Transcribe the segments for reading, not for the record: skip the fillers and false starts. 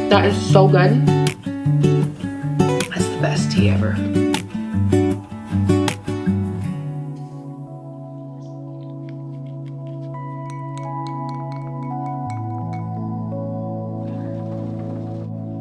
That is so good. That's the best tea ever.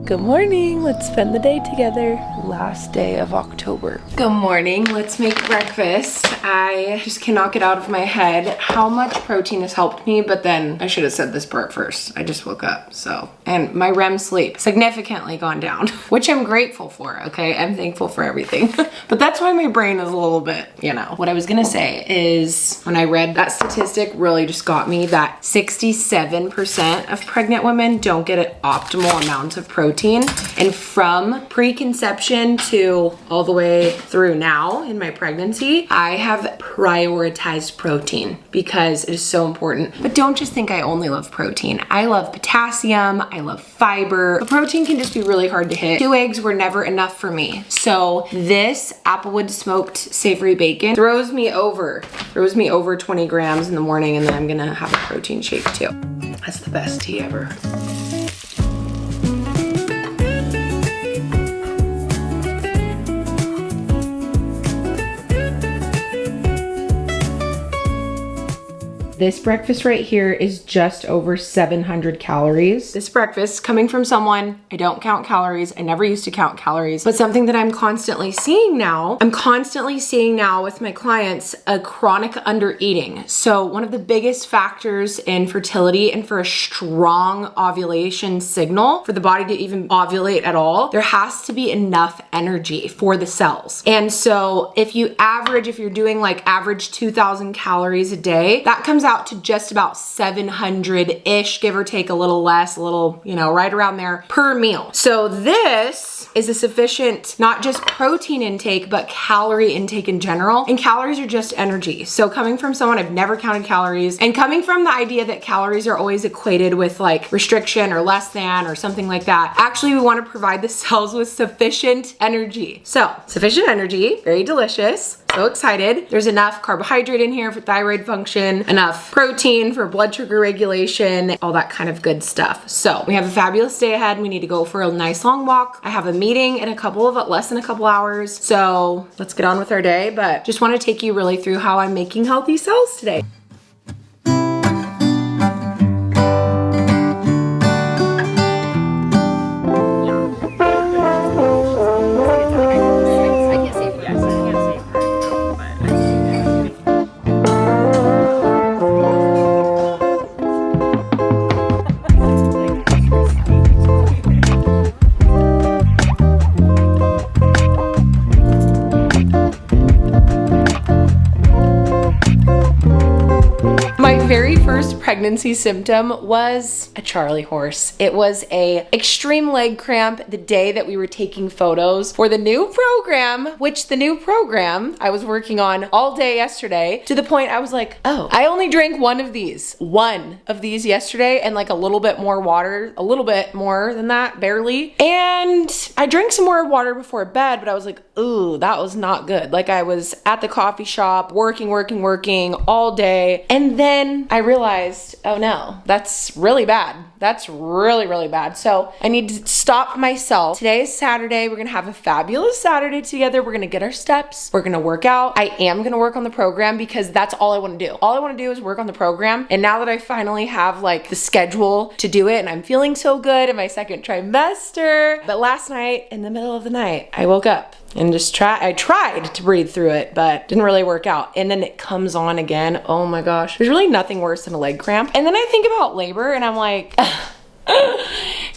Good morning, let's spend the day together. Last day of October. Good morning, let's make breakfast. I just cannot get out of my head how much protein has helped me, but then I should have said this part first. I just woke up, so. And my REM sleep significantly gone down, which I'm grateful for, okay? I'm thankful for everything. But that's why my brain is a little bit, you know. What I was gonna say is, when I read that statistic, really just got me that 67% of pregnant women don't get an optimal amount of protein. And from preconception to all the way through now in my pregnancy, I have prioritized protein because it is so important. But don't just think I only love protein. I love potassium, I love fiber. The protein can just be really hard to hit. 2 eggs were never enough for me. So this Applewood smoked savory bacon throws me over 20 grams in the morning, and then I'm gonna have a protein shake too. That's the best tea ever. This breakfast right here is just over 700 calories. This breakfast, coming from someone, I don't count calories. I never used to count calories, but something that I'm constantly seeing now, with my clients, a chronic undereating. So one of the biggest factors in fertility and for a strong ovulation signal, for the body to even ovulate at all, there has to be enough energy for the cells. And so if you're doing like average 2,000 calories a day, that comes out to just about 700-ish, give or take a little less, a little, you know, right around there per meal. So this is a sufficient, not just protein intake, but calorie intake in general. And calories are just energy. So coming from someone, I've never counted calories, and coming from the idea that calories are always equated with like restriction or less than or something like that, actually we want to provide the cells with sufficient energy. So sufficient energy, very delicious. So excited. There's enough carbohydrate in here for thyroid function, enough protein for blood sugar regulation, all that kind of good stuff. So we have a fabulous day ahead. We need to go for a nice long walk. I have a meeting in less than a couple hours. So let's get on with our day, but just want to take you really through how I'm making healthy cells today. Pregnancy symptom was a Charlie horse. It was a extreme leg cramp the day that we were taking photos for the new program, I was working on all day yesterday, to the point I was like, oh, I only drank one of these yesterday, and like a little bit more water, a little bit more than that, barely. And I drank some more water before bed, but I was like, ooh, that was not good. Like I was at the coffee shop working all day. And then I realized, oh no, that's really bad. That's really, really bad. So I need to stop myself. Today is Saturday. We're gonna have a fabulous Saturday together. We're gonna get our steps. We're gonna work out. I am gonna work on the program because that's all I wanna do. All I wanna do is work on the program. And now that I finally have like the schedule to do it, and I'm feeling so good in my second trimester. But last night, in the middle of the night, I woke up and I tried to breathe through it, but didn't really work out. And then it comes on again. Oh my gosh. There's really nothing worse than a leg cramp. And then I think about labor and I'm like,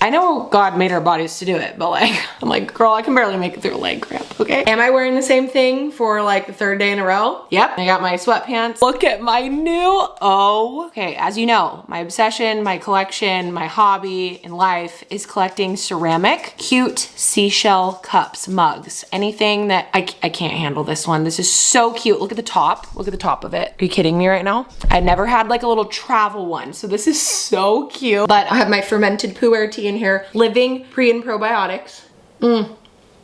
I know God made our bodies to do it, but like, I'm like, girl, I can barely make it through a leg cramp, okay? Am I wearing the same thing for like the third day in a row? Yep, I got my sweatpants. Look at my new, okay, as you know, my obsession, my collection, my hobby in life is collecting ceramic, cute seashell cups, mugs, anything that, I can't handle this one. This is so cute. Look at the top of it. Are you kidding me right now? I never had like a little travel one, so this is so cute. But I have my fermented pu'er tea in here, living pre and probiotics. Oh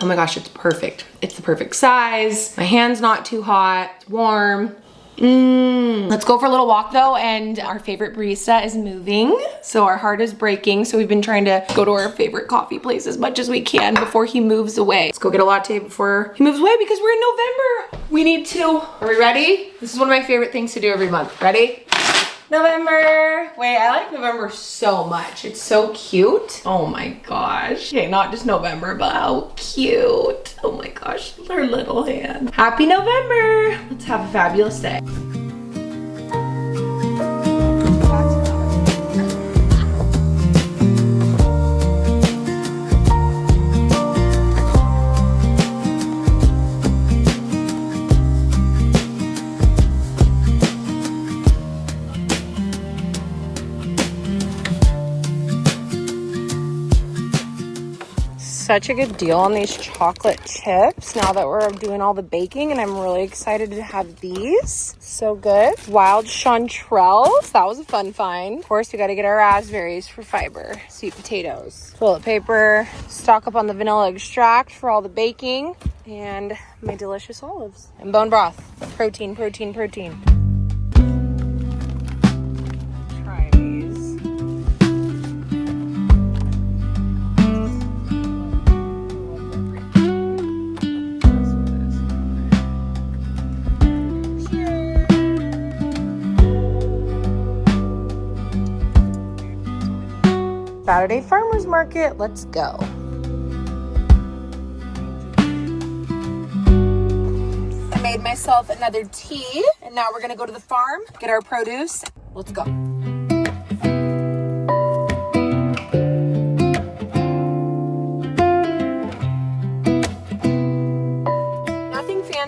my gosh, it's perfect. It's the perfect size. My hand's not too hot, it's warm. Let's go for a little walk though, and our favorite barista is moving, so our heart is breaking. So we've been trying to go to our favorite coffee place as much as we can before he moves away. Let's go get a latte before he moves away because we're in November. We need to. Are we ready? This is one of my favorite things to do every month. Ready? November. Wait, I like November so much. It's so cute. Oh my gosh. Okay, not just November, but how cute. Oh my gosh, her little hand. Happy November. Let's have a fabulous day. Such a good deal on these chocolate chips now that we're doing all the baking, and I'm really excited to have these. So good. Wild chanterelles. That was a fun find. Of course, we got to get our raspberries for fiber. Sweet potatoes. Toilet paper. Stock up on the vanilla extract for all the baking. And my delicious olives. And bone broth. Protein, protein, protein. Try these. Saturday farmers market, let's go. I made myself another tea, and now we're gonna go to the farm, get our produce. Let's go.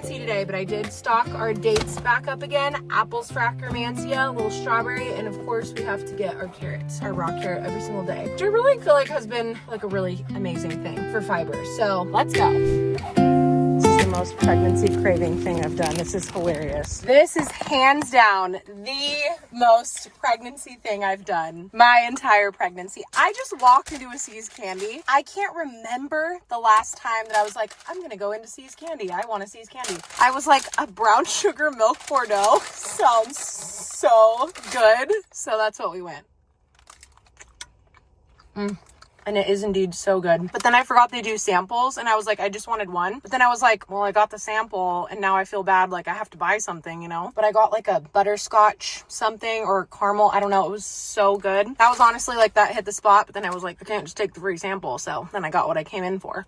Today, but I did stock our dates back up again. Apples for Acromancia, a little strawberry, and of course we have to get our carrots, our raw carrot every single day, which I really feel like has been like a really amazing thing for fiber. So let's go. This is the most pregnancy craving thing I've done. This is hilarious. This is hands down the most pregnancy thing I've done my entire pregnancy. I just walked into a See's Candy. I can't remember the last time that I was like, I'm gonna go into See's Candy. I want a See's Candy. I was like, a brown sugar milk Bordeaux sounds so good. So that's what we went. And it is indeed so good. But then I forgot they do samples, and I was like, I just wanted one. But then I was like, well, I got the sample, and now I feel bad, like I have to buy something, you know? But I got like a butterscotch something or caramel, I don't know. It was so good. That was honestly like, that hit the spot, but then I was like, I can't just take the free sample. So then I got what I came in for.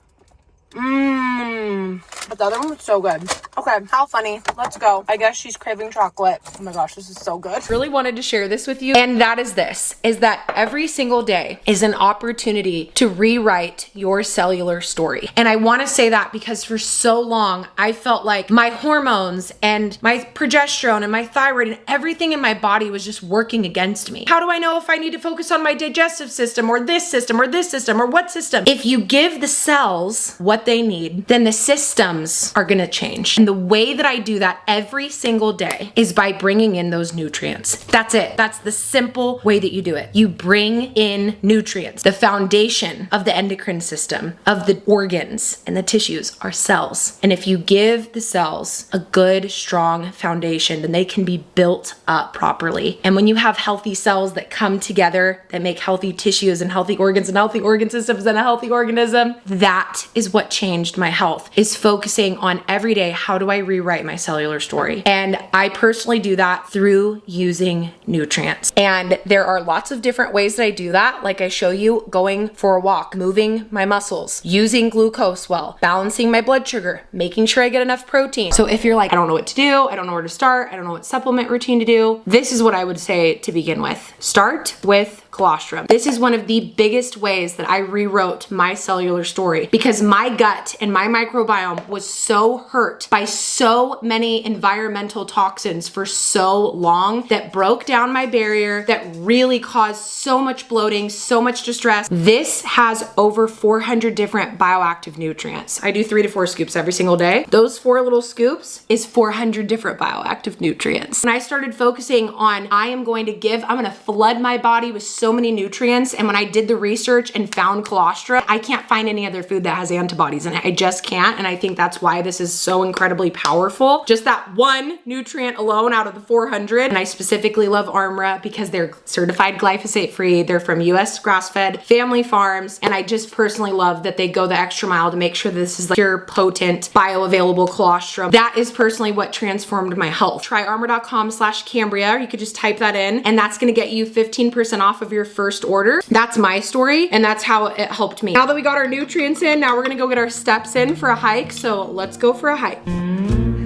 But the other one was so good. Okay, how funny. Let's go. I guess she's craving chocolate. Oh my gosh, this is so good. Really wanted to share this with you. And that is this, is that every single day is an opportunity to rewrite your cellular story. And I want to say that because for so long, I felt like my hormones and my progesterone and my thyroid and everything in my body was just working against me. How do I know if I need to focus on my digestive system or this system or this system or what system? If you give the cells what they need, then the systems are gonna change. And the way that I do that every single day is by bringing in those nutrients. That's it. That's the simple way that you do it. You bring in nutrients. The foundation of the endocrine system, of the organs and the tissues are cells. And if you give the cells a good, strong foundation, then they can be built up properly. And when you have healthy cells that come together, that make healthy tissues and healthy organs and healthy organ systems and a healthy organism, that is what changed my health, is focusing on every day, how do I rewrite my cellular story? And I personally do that through using nutrients. And there are lots of different ways that I do that. Like I show you, going for a walk, moving my muscles, using glucose well, balancing my blood sugar, making sure I get enough protein. So if you're like, I don't know what to do, I don't know where to start, I don't know what supplement routine to do, this is what I would say to begin with. Start with colostrum. This is one of the biggest ways that I rewrote my cellular story, because my gut and my microbiome was so hurt by so many environmental toxins for so long that broke down my barrier, that really caused so much bloating, so much distress. This has over 400 different bioactive nutrients. I do 3 to 4 scoops every single day. Those 4 little scoops is 400 different bioactive nutrients. And I started focusing on, I'm going to flood my body with so many nutrients, and when I did the research and found colostrum, I can't find any other food that has antibodies in it. I just can't, and I think that's why this is so incredibly powerful. Just that one nutrient alone out of the 400, and I specifically love Armra because they're certified glyphosate free. They're from US grass-fed family farms, and I just personally love that they go the extra mile to make sure this is like pure, potent, bioavailable colostrum. That is personally what transformed my health. Try armor.com/Cambria. You could just type that in, and that's gonna get you 15% off of your first order. That's my story, and that's how it helped me. Now that we got our nutrients in, now we're gonna go get our steps in for a hike, so let's go for a hike.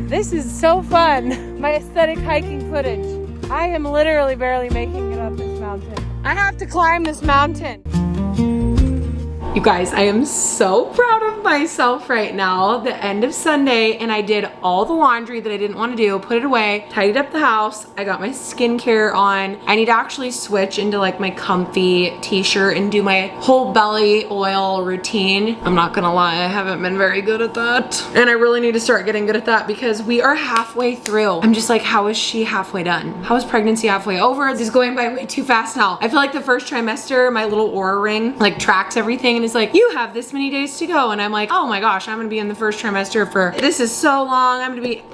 This is so fun, my aesthetic hiking footage. I am literally barely making it up this mountain. I have to climb this mountain. You guys, I am so proud of myself right now. The end of Sunday, and I did all the laundry that I didn't want to do, put it away, tidied up the house. I got my skincare on. I need to actually switch into like my comfy t-shirt and do my whole belly oil routine. I'm not gonna lie, I haven't been very good at that. And I really need to start getting good at that because we are halfway through. I'm just like, how is she halfway done? How is pregnancy halfway over? This is going by way too fast now. I feel like the first trimester, my little Oura ring like tracks everything, and it's like, you have this many days to go, and I'm like, oh my gosh, I'm gonna be in the first trimester for, this is so long, I'm gonna be,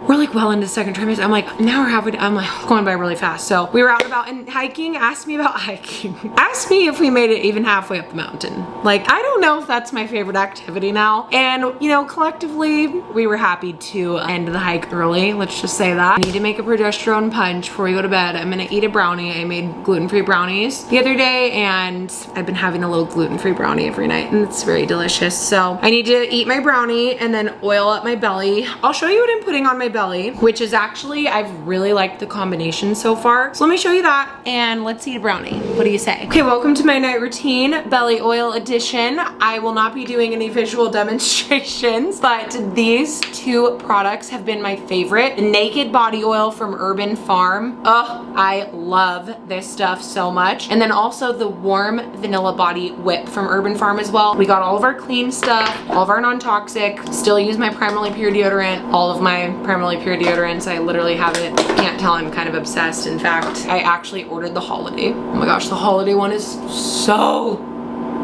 we're like well into the second trimester. I'm like, now we're halfway, I'm like going by really fast. So we were out and about and hiking. Asked me about hiking. Asked me if we made it even halfway up the mountain. Like, I don't know if that's my favorite activity now. And you know, collectively, we were happy to end the hike early. Let's just say that. I need to make a progesterone punch before we go to bed. I'm gonna eat a brownie. I made gluten-free brownies the other day, and I've been having a little gluten-free brownie every night, and it's very delicious. So I need to eat my brownie and then oil up my belly. I'll show you what I'm putting on my belly, which is actually, I've really liked the combination so far. So let me show you that, and let's eat a brownie. What do you say? Okay, welcome to my night routine, belly oil edition. I will not be doing any visual demonstrations, but these two products have been my favorite. The Naked Body Oil from Urban Farm. Oh, I love this stuff so much. And then also the Warm Vanilla Body Whip from Urban Farm as well. We got all of our clean stuff, all of our non-toxic, still use my primarily pure deodorant, all of my primarily pure deodorants. I literally have it. Can't tell, I'm kind of obsessed. In fact, I actually ordered the holiday. Oh my gosh, the holiday one is so,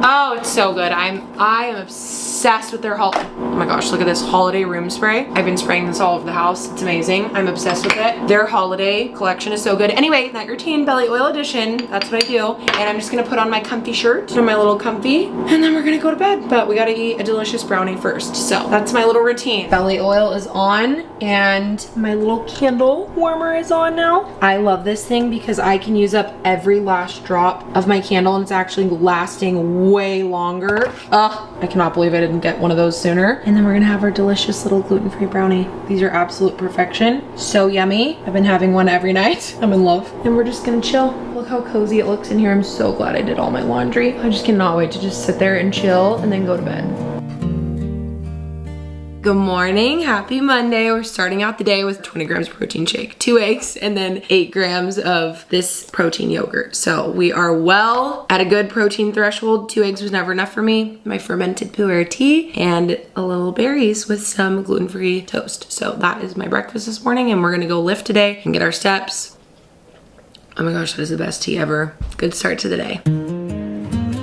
oh, it's so good. I am obsessed with their holiday. Oh my gosh, look at this holiday room spray. I've been spraying this all over the house. It's amazing. I'm obsessed with it. Their holiday collection is so good. Anyway, night routine, belly oil edition. That's what I do. And I'm just gonna put on my comfy shirt and my little comfy, and then we're gonna go to bed. But we gotta eat a delicious brownie first. So that's my little routine. Belly oil is on, and my little candle warmer is on now. I love this thing because I can use up every last drop of my candle, and it's actually lasting way longer. Ugh, I cannot believe I didn't get one of those sooner. And then we're gonna have our delicious little gluten-free brownie. These are absolute perfection. So yummy. I've been having one every night. I'm in love. And we're just gonna chill. Look how cozy it looks in here. I'm so glad I did all my laundry. I just cannot wait to just sit there and chill and then go to bed. Good morning, happy Monday. We're starting out the day with 20 grams protein shake, 2 eggs, and then 8 grams of this protein yogurt. So we are well at a good protein threshold. 2 eggs was never enough for me. My fermented pu'er tea and a little berries with some gluten-free toast. So that is my breakfast this morning, and we're gonna go lift today and get our steps. Oh my gosh, that is the best tea ever. Good start to the day.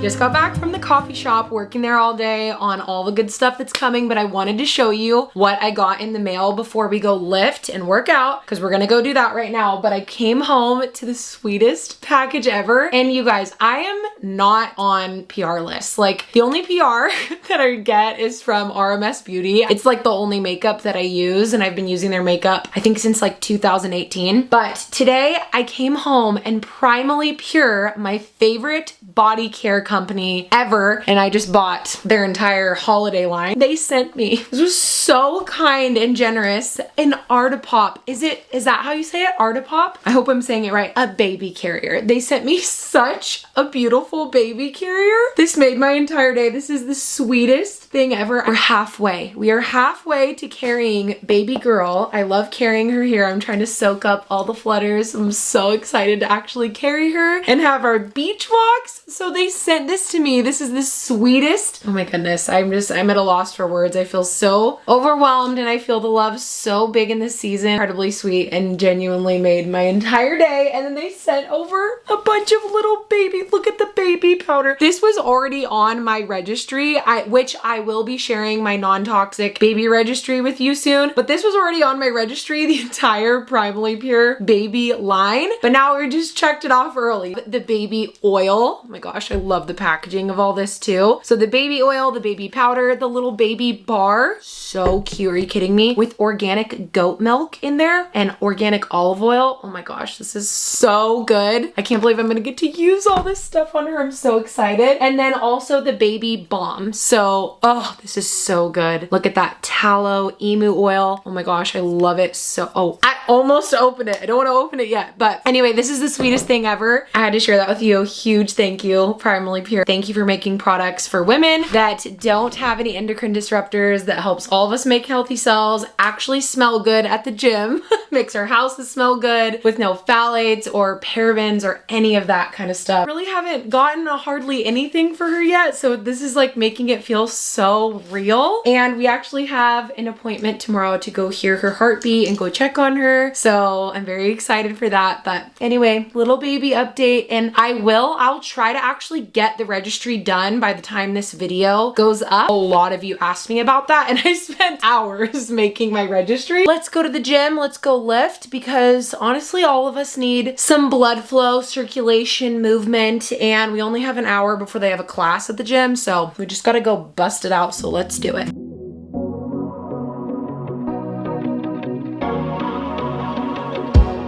Just got back from the coffee shop, working there all day on all the good stuff that's coming, but I wanted to show you what I got in the mail before we go lift and work out, because we're gonna go do that right now. But I came home to the sweetest package ever, and you guys, I am not on PR lists. Like, the only PR that I get is from RMS Beauty. It's like the only makeup that I use, and I've been using their makeup, I think, since like 2018. But today I came home and Primally Pure, my favorite body care company ever, and I just bought their entire holiday line. They sent me, this was so kind and generous, an Artipop. Is that how you say it? Artipop? I hope I'm saying it right. A baby carrier. They sent me such a beautiful baby carrier. This made my entire day. This is the sweetest thing ever. We're halfway. We are halfway to carrying baby girl. I love carrying her here. I'm trying to soak up all the flutters. I'm so excited to actually carry her and have our beach walks. So they sent sent this to me. This is the sweetest. Oh my goodness. I'm at a loss for words. I feel so overwhelmed and I feel the love so big in this season. Incredibly sweet and genuinely made my entire day. And then they sent over a bunch of little baby, look at the baby powder. This was already on my registry, which I will be sharing my non-toxic baby registry with you soon. But this was already on my registry, the entire Primally Pure baby line. But now we just checked it off early. The baby oil. Oh my gosh, I love the packaging of all this too. So the baby oil, the baby powder, the little baby bar. So cute, are you kidding me? With organic goat milk in there and organic olive oil. Oh my gosh, this is so good. I can't believe I'm gonna get to use all this stuff on her. I'm so excited. And then also the baby balm. So, oh, this is so good. Look at that tallow emu oil. Oh my gosh, I love it so. Oh, I almost opened it. I don't want to open it yet. But anyway, this is the sweetest thing ever. I had to share that with you. Huge thank you, Primally Pure. Thank you for making products for women that don't have any endocrine disruptors, that helps all of us make healthy cells, actually smell good at the gym, makes our houses smell good with no phthalates or parabens or any of that kind of stuff. Really haven't gotten hardly anything for her yet, so this is like making it feel so real. And we actually have an appointment tomorrow to go hear her heartbeat and go check on her, so I'm very excited for that. But anyway, little baby update, and I'll try to actually get the registry done by the time this video goes up. A lot of you asked me about that and I spent hours making my registry. Let's go to the gym, let's go lift, because honestly all of us need some blood flow, circulation, movement, and we only have an hour before they have a class at the gym, so we just gotta go bust it out, so let's do it.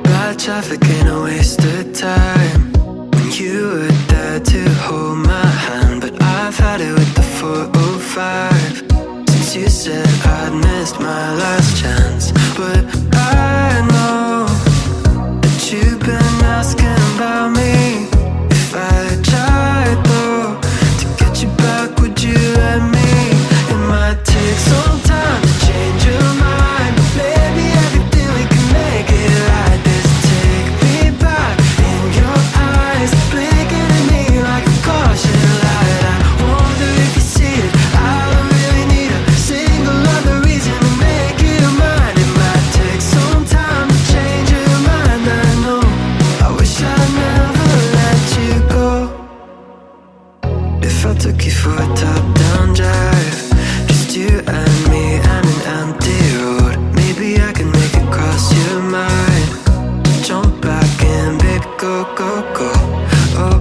Bad traffic ain't a waste of time. When you were there to hold my hand, but I've had it with the 405 since you said I'd missed my last chance. But I know that you've been asking about me. If I tried though to get you back, would you let me? It might take some time to change your mind, but maybe everything we can make it right. This take me back in your eyes, blinking at me like a caution light. I wonder if you see it. I don't really need a single other reason to make you mine. It might take some time to change your mind. I know, I wish I'd never let you go. If I took you for a top-down drive, just you and me and an empty road, maybe I can make it cross your mind. Jump back in, baby, go, go, go. Oh,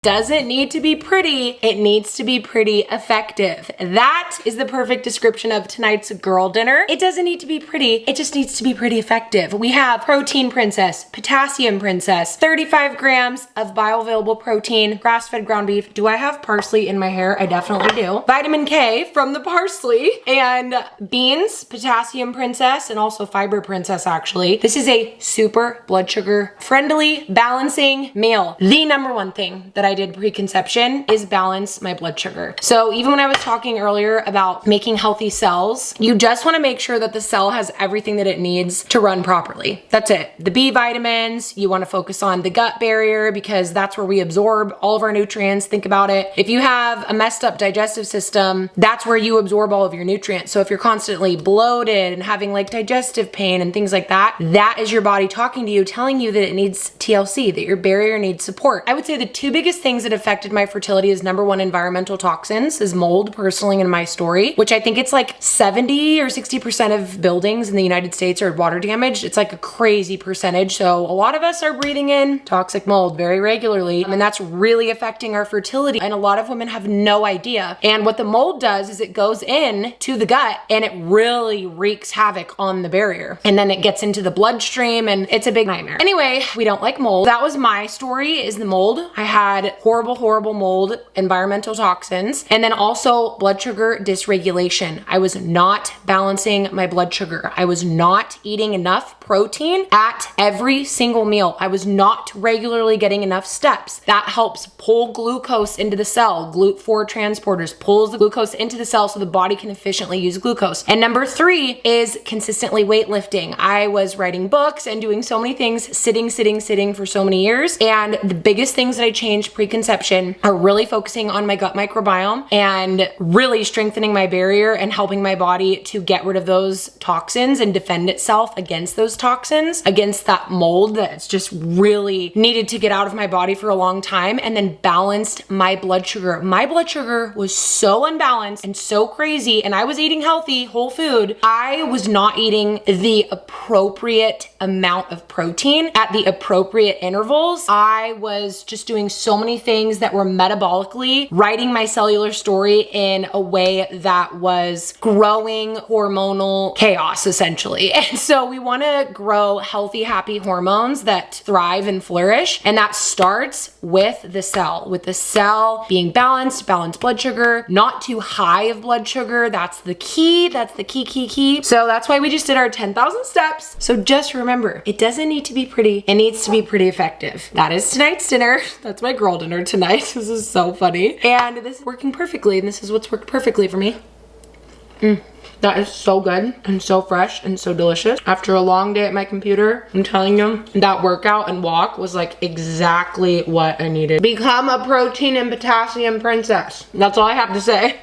Doesn't need to be pretty, it needs to be pretty effective. That is the perfect description of tonight's girl dinner. It doesn't need to be pretty, it just needs to be pretty effective. We have Protein Princess, Potassium Princess, 35 grams of bioavailable protein, grass-fed ground beef. Do I have parsley in my hair? I definitely do. Vitamin K from the parsley, and beans, Potassium Princess, and also Fiber Princess actually. This is a super blood sugar friendly, balancing meal. The number one thing that I did preconception is balance my blood sugar. So even when I was talking earlier about making healthy cells, you just want to make sure that the cell has everything that it needs to run properly. That's it. The B vitamins, you want to focus on the gut barrier because that's where we absorb all of our nutrients. Think about it. If you have a messed up digestive system, that's where you absorb all of your nutrients. So if you're constantly bloated and having like digestive pain and things like that, that is your body talking to you, telling you that it needs TLC, that your barrier needs support. I would say the two biggest things that affected my fertility is number one, environmental toxins, is mold, personally in my story, which I think it's like 70 or 60% of buildings in the United States are water damaged. It's like a crazy percentage. So a lot of us are breathing in toxic mold very regularly, and that's really affecting our fertility. And a lot of women have no idea. And what the mold does is it goes in to the gut and it really wreaks havoc on the barrier. And then it gets into the bloodstream and it's a big nightmare. Anyway, we don't like mold. That was my story, is the mold. I had horrible mold, environmental toxins, and then also blood sugar dysregulation. I was not balancing my blood sugar. I was not eating enough protein at every single meal. I was not regularly getting enough steps. That helps pull glucose into the cell. GLUT4 transporters pulls the glucose into the cell so the body can efficiently use glucose. And number three is consistently weightlifting. I was writing books and doing so many things, sitting for so many years. And the biggest things that I changed preconception are really focusing on my gut microbiome and really strengthening my barrier and helping my body to get rid of those toxins and defend itself against those toxins, against that mold that's just really needed to get out of my body for a long time, and then balanced my blood sugar. My blood sugar was so unbalanced and so crazy, and I was eating healthy, whole food. I was not eating the appropriate amount of protein at the appropriate intervals. I was just doing so many things that were metabolically writing my cellular story in a way that was growing hormonal chaos, essentially. And so we want to grow healthy, happy hormones that thrive and flourish. And that starts with the cell being balanced blood sugar, not too high of blood sugar. That's the key. That's the key. So that's why we just did our 10,000 steps. So just remember, it doesn't need to be pretty. It needs to be pretty effective. That is tonight's dinner. That's my girl dinner tonight. This is so funny. And this is working perfectly. And this is what's worked perfectly for me. That is so good and so fresh and so delicious. After a long day at my computer, I'm telling you, that workout and walk was like exactly what I needed. Become a protein and potassium princess. That's all I have to say.